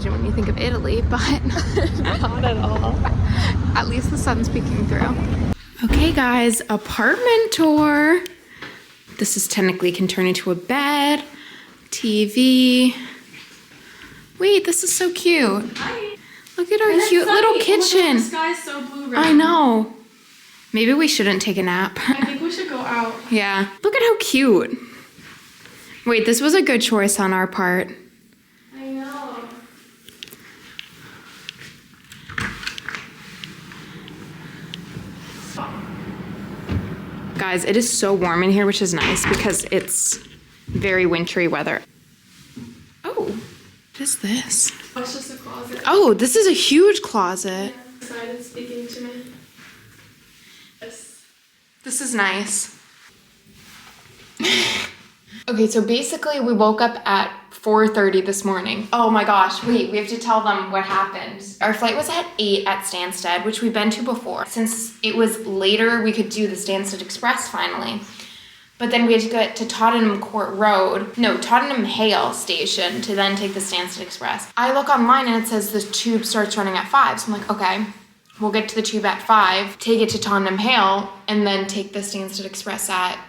imagine when you think of Italy, but Not at all. at least the sun's peeking through. Okay guys, apartment tour. This is technically can turn into a bed, TV. Wait, this is so cute. Hi. Look at our cute little kitchen. The sky's so blue right I know. Maybe we shouldn't take a nap. I think we should go out. Yeah. Look at how cute. Wait, this was a good choice on our part. I know. Guys, it is so warm in here, which is nice because it's very wintry weather. Oh, what is this? Oh, it's just a closet. Oh, this is a huge closet. Decided speaking to me. Yes. This is nice. Okay, so basically we woke up at 4:30 this morning. Oh my gosh, wait, we have to tell them what happened. Our flight was at 8 at Stansted, which we've been to before. Since it was later, we could do the Stansted Express finally. But then we had to get to Tottenham Hale station to then take the Stansted Express. I look online and it says the tube starts running at 5. So I'm like, okay, we'll get to the tube at 5, take it to Tottenham Hale, and then take the Stansted Express at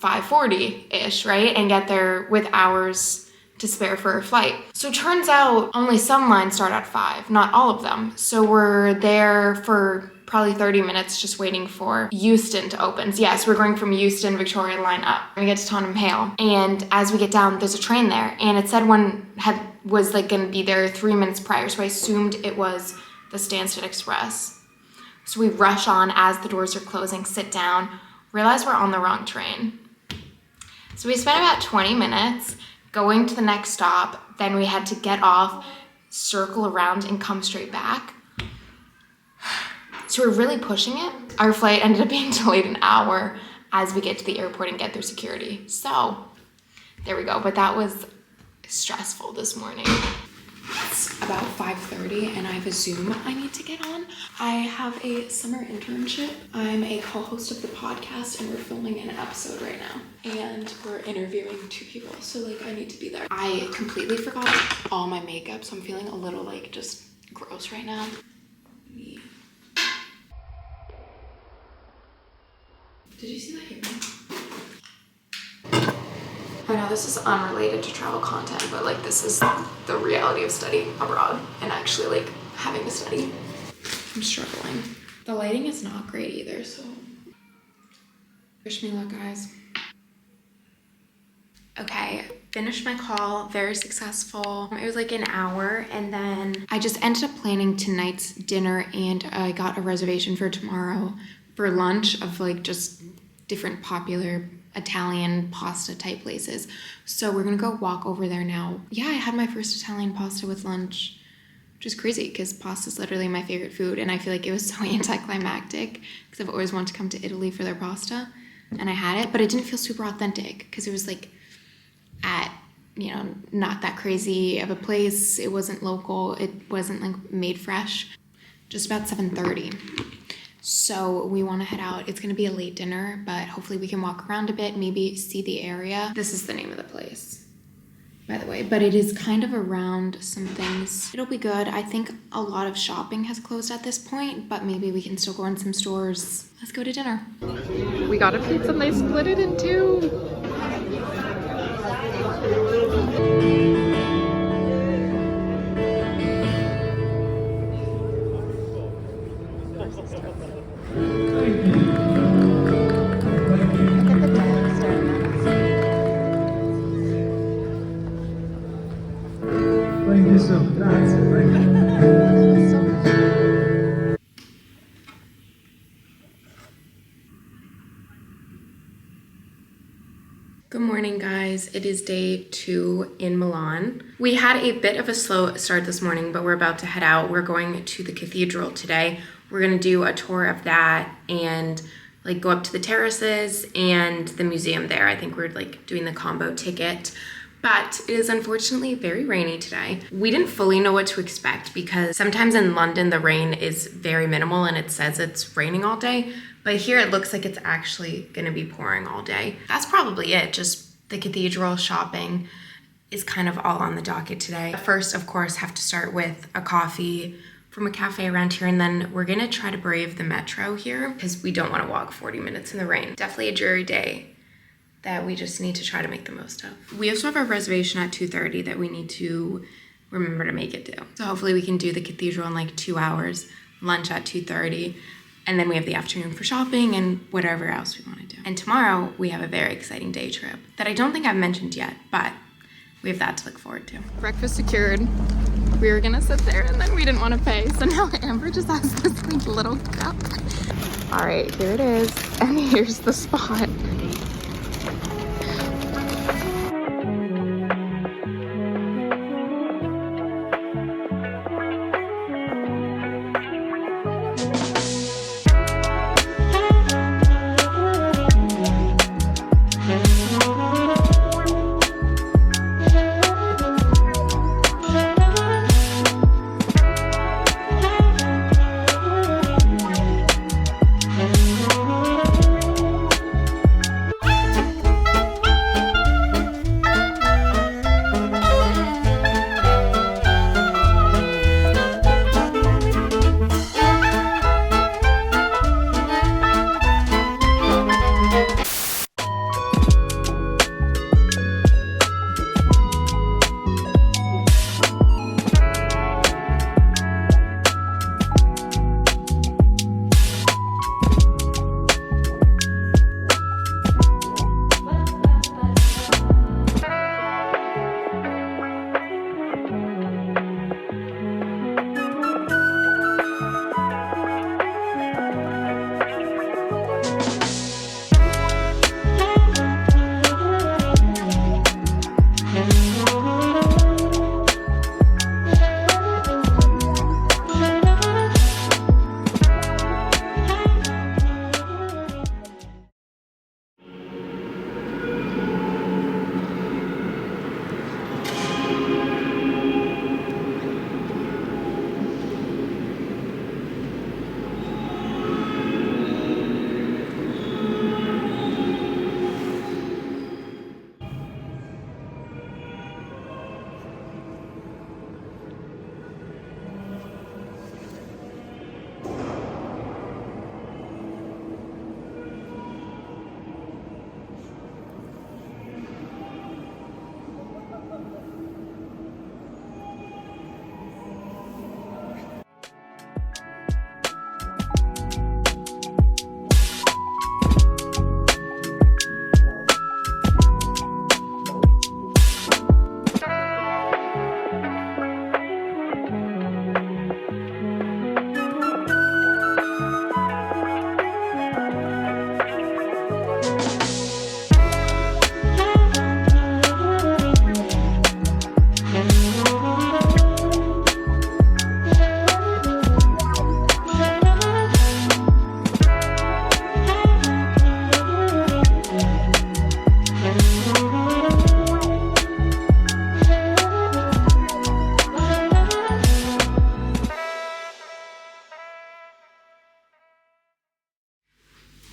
5:40-ish, right? And get there with hours to spare for our flight. So it turns out only some lines start at 5, not all of them. So we're there for probably 30 minutes just waiting for Euston to open. So yes, we're going from Euston, Victoria line up. We get to Tottenham Hale. And as we get down, there's a train there. And it said one was like gonna be there 3 minutes prior. So I assumed it was the Stansted Express. So we rush on as the doors are closing, sit down, realize we're on the wrong train. So we spent about 20 minutes going to the next stop. Then we had to get off, circle around, and come straight back. So we're really pushing it. Our flight ended up being delayed an hour as we get to the airport and get through security. So there we go. But that was stressful this morning. It's about 5:30 and I have a Zoom I need to get on. I have a summer internship. I'm a co-host of the podcast and we're filming an episode right now. And we're interviewing 2 people, so like I need to be there. I completely forgot all my makeup, so I'm feeling a little like just gross right now. Did you see that here? I know this is unrelated to travel content, but like this is the reality of studying abroad and actually like having to study. I'm struggling. The lighting is not great either, so wish me luck, guys. Okay, finished my call, very successful. It was like an hour and then I just ended up planning tonight's dinner and I got a reservation for tomorrow for lunch of like just different popular Italian pasta type places. So we're gonna go walk over there now. Yeah, I had my first Italian pasta with lunch, which is crazy because pasta is literally my favorite food and I feel like it was so anticlimactic because I've always wanted to come to Italy for their pasta and I had it, but it didn't feel super authentic because it was like at, you know, not that crazy of a place. It wasn't local. It wasn't like made fresh. Just about 7:30. So we want to head out. It's going to be a late dinner, but hopefully we can walk around a bit, maybe see the area. This is the name of the place, by the way, but it is kind of around some things. It'll be good. I think a lot of shopping has closed at this point, but maybe we can still go in some stores. Let's go to dinner. We got a pizza and they split it in 2. Good morning, guys. It is day 2 in Milan. We had a bit of a slow start this morning, but we're about to head out. We're going to the Cathedral today. We're gonna do a tour of that and like go up to the terraces and the museum there. I think we're like doing the combo ticket. But it is unfortunately very rainy today. We didn't fully know what to expect because sometimes in London the rain is very minimal and it says it's raining all day. But here it looks like it's actually gonna be pouring all day. That's probably it, just the cathedral, shopping. is kind of all on the docket today. First, of course, have to start with a coffee from a cafe around here, and then we're gonna try to brave the metro here because we don't want to walk 40 minutes in the rain. Definitely a dreary day that we just need to try to make the most of. We also have a reservation at 2:30 that we need to remember to make it to. So hopefully we can do the cathedral in like 2 hours, lunch at 2:30, and then we have the afternoon for shopping and whatever else we want to do. And tomorrow we have a very exciting day trip that I don't think I've mentioned yet, but we have that to look forward to. Breakfast secured. We were gonna sit there and then we didn't want to pay, so now Amber just has this like little cup. All right, here it is, and here's the spot.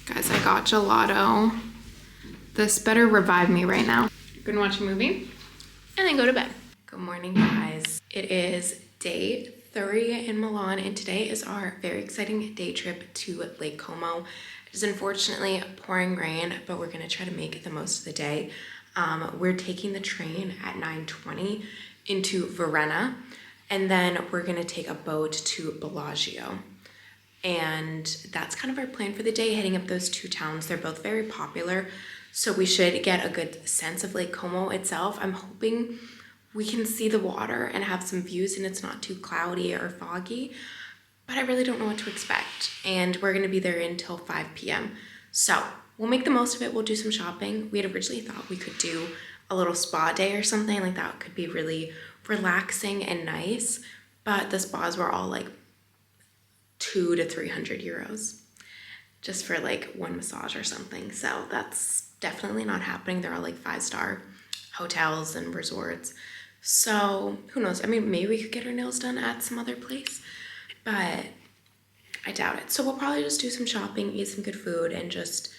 Guys, I got gelato. This better revive me right now. I'm gonna watch a movie and then go to bed. Good morning, guys. It is day 3 in Milan, and today is our very exciting day trip to Lake Como. It is unfortunately pouring rain, but we're gonna try to make the most of the day. We're taking the train at 9:20 into Varenna, and then we're gonna take a boat to Bellagio. And that's kind of our plan for the day, heading up those two towns. They're both very popular, so we should get a good sense of Lake Como itself. I'm hoping we can see the water and have some views and it's not too cloudy or foggy, but I really don't know what to expect. And we're gonna be there until 5 p.m. So we'll make the most of it. We'll do some shopping. We had originally thought we could do a little spa day or something like that. Could be really relaxing and nice, but the spas were all like 200 to 300 euros just for like one massage or something. So that's definitely not happening. They're all like 5-star hotels and resorts. So who knows? I mean, maybe we could get our nails done at some other place, but I doubt it. So we'll probably just do some shopping, eat some good food, and just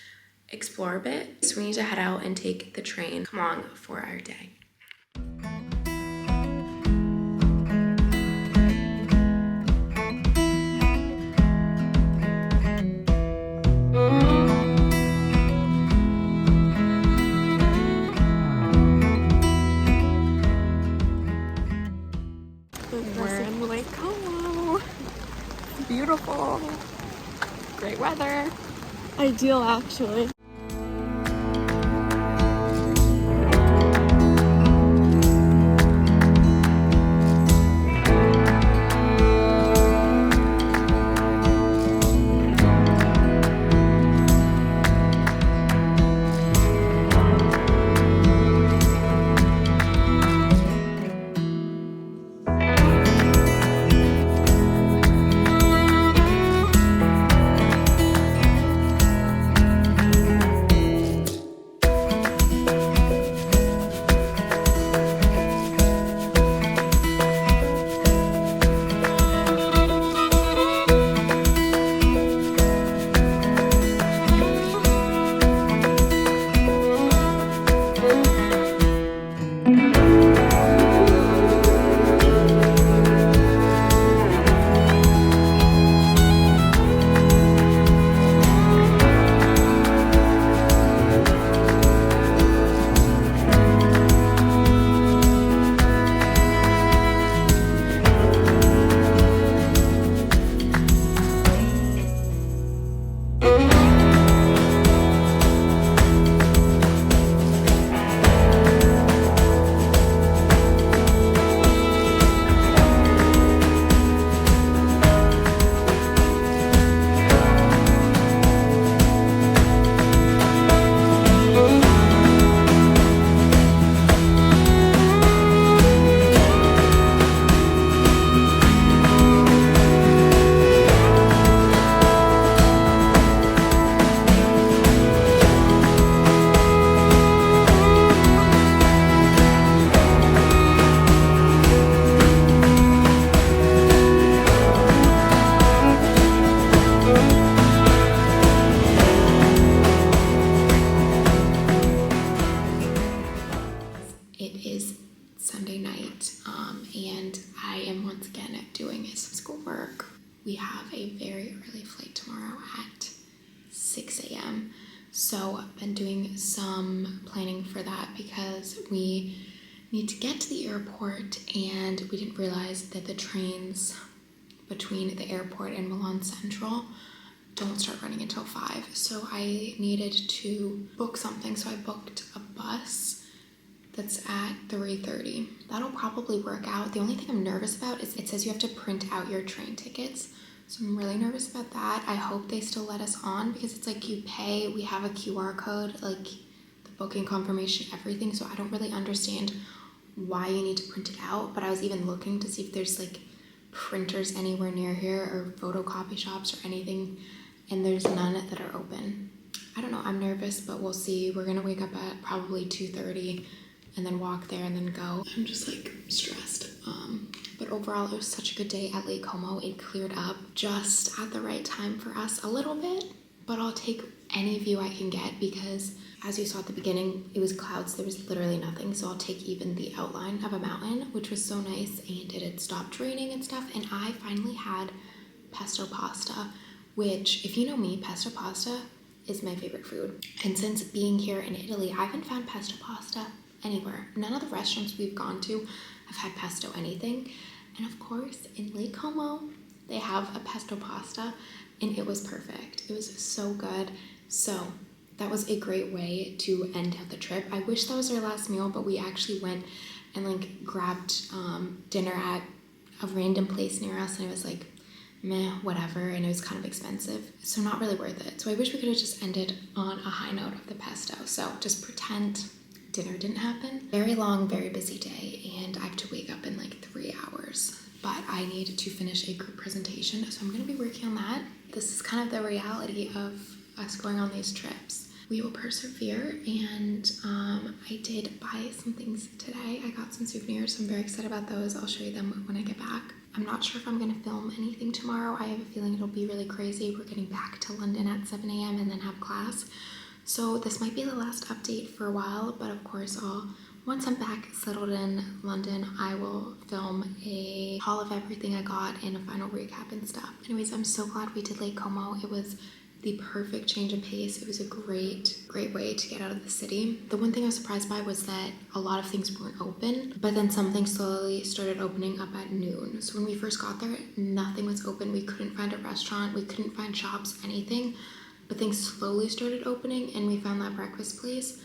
explore a bit. So we need to head out and take the train. Come on for our day. weather. Ideal, actually. We have a very early flight tomorrow at 6 a.m. So I've been doing some planning for that because we need to get to the airport and we didn't realize that the trains between the airport and Milan Centrale don't start running until 5. So I needed to book something. So I booked a bus that's at 3:30. That'll probably work out. The only thing I'm nervous about is it says you have to print out your train tickets. So I'm really nervous about that. I hope they still let us on because it's like you pay, we have a QR code, like the booking confirmation, everything. So I don't really understand why you need to print it out. But I was even looking to see if there's like printers anywhere near here or photocopy shops or anything. And there's none that are open. I don't know, I'm nervous, but we'll see. We're gonna wake up at probably 2:30 and then walk there and then go. I'm just like stressed. But overall, it was such a good day at Lake Como. It cleared up just at the right time for us a little bit, but I'll take any view I can get because as you saw at the beginning, it was clouds. There was literally nothing. So I'll take even the outline of a mountain, which was so nice. And it had stopped raining and stuff. And I finally had pesto pasta, which if you know me, pesto pasta is my favorite food. And since being here in Italy, I haven't found pesto pasta anywhere. None of the restaurants we've gone to have had pesto anything. And of course, in Lake Como, they have a pesto pasta and it was perfect. It was so good. So that was a great way to end out the trip. I wish that was our last meal, but we actually went and like grabbed dinner at a random place near us and it was like, meh, whatever, and it was kind of expensive. So not really worth it. So I wish we could have just ended on a high note of the pesto. So just pretend dinner didn't happen. Very long, very busy day, and I have to wake up in like 3 hours. But I need to finish a group presentation, so I'm gonna be working on that. This is kind of the reality of us going on these trips. We will persevere, and I did buy some things today. I got some souvenirs, so I'm very excited about those. I'll show you them when I get back. I'm not sure if I'm gonna film anything tomorrow. I have a feeling it'll be really crazy. We're getting back to London at 7 a.m. and then have class. So this might be the last update for a while, but of course once I'm back settled in London, I will film a haul of everything I got and a final recap and stuff. Anyways, I'm so glad we did Lake Como. It was the perfect change of pace. It was a great way to get out of the city. The one thing I was surprised by was that a lot of things weren't open, but then some things slowly started opening up at noon. So when we first got there, nothing was open. We couldn't find a restaurant, we couldn't find shops, anything. But things slowly started opening and we found that breakfast place.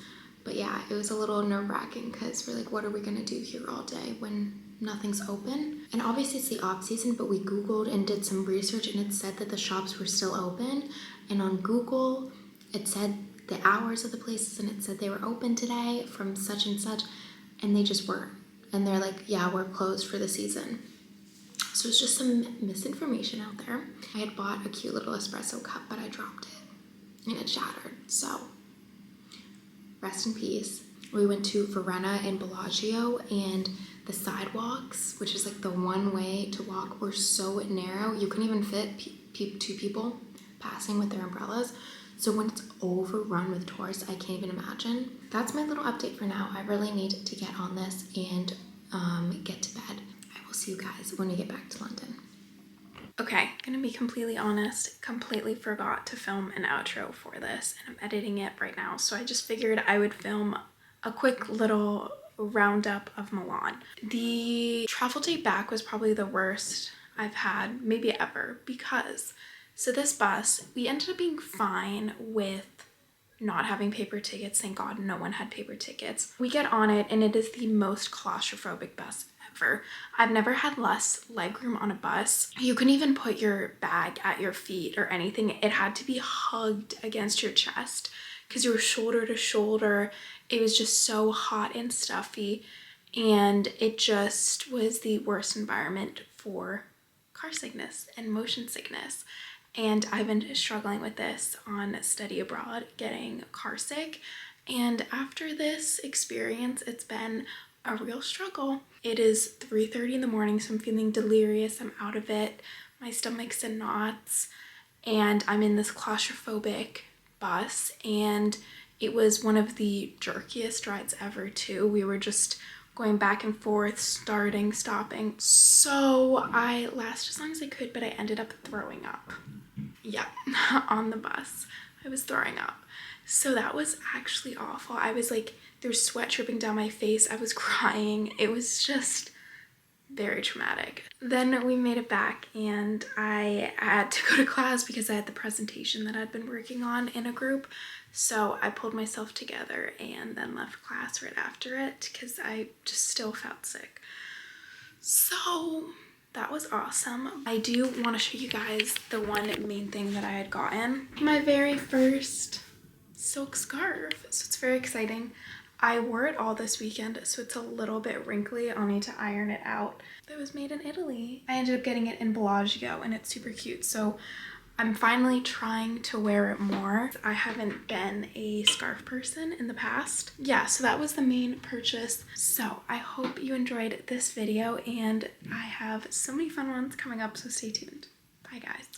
But yeah, it was a little nerve-wracking because we're like, what are we gonna do here all day when nothing's open? And obviously it's the off season, but we Googled and did some research and it said that the shops were still open. And on Google, it said the hours of the places and it said they were open today from such and such, and they just weren't. And they're like, yeah, we're closed for the season. So it's just some misinformation out there. I had bought a cute little espresso cup, but I dropped it and it shattered. So rest in peace. We went to Varenna and Bellagio, and the sidewalks, which is like the one way to walk, were so narrow. You couldn't even fit two people passing with their umbrellas. So when it's overrun with tourists, I can't even imagine. That's my little update for now. I really need to get on this and get to bed. I will see you guys when we get back to London. Okay, gonna be completely honest, completely forgot to film an outro for this, and I'm editing it right now. So I just figured I would film a quick little roundup of Milan. The travel day back was probably the worst I've had, maybe ever, because so this bus, we ended up being fine with not having paper tickets. Thank God no one had paper tickets. We get on it and it is the most claustrophobic bus ever. I've never had less legroom on a bus. You couldn't even put your bag at your feet or anything. It had to be hugged against your chest because you were shoulder to shoulder. It was just so hot and stuffy, and it just was the worst environment for car sickness and motion sickness. And I've been struggling with this on study abroad, getting car sick. And after this experience, it's been a real struggle. It is 3:30 in the morning, so I'm feeling delirious. I'm out of it. My stomach's in knots, and I'm in this claustrophobic bus. And it was one of the jerkiest rides ever too. We were just going back and forth, starting, stopping. So I lasted as long as I could, but I ended up throwing up. Yep, on the bus. I was throwing up. So that was actually awful. I was like, there was sweat dripping down my face. I was crying. It was just very traumatic. Then we made it back and I had to go to class because I had the presentation that I'd been working on in a group. So I pulled myself together and then left class right after it because I just still felt sick. So that was awesome. I do want to show you guys the one main thing that I had gotten. My very first silk scarf. So it's very exciting. I wore it all this weekend, so it's a little bit wrinkly. I'll need to iron it out. It was made in Italy. I ended up getting it in Bellagio and it's super cute. So I'm finally trying to wear it more. I haven't been a scarf person in the past. Yeah, so that was the main purchase. So I hope you enjoyed this video, and I have so many fun ones coming up, so stay tuned. Bye guys.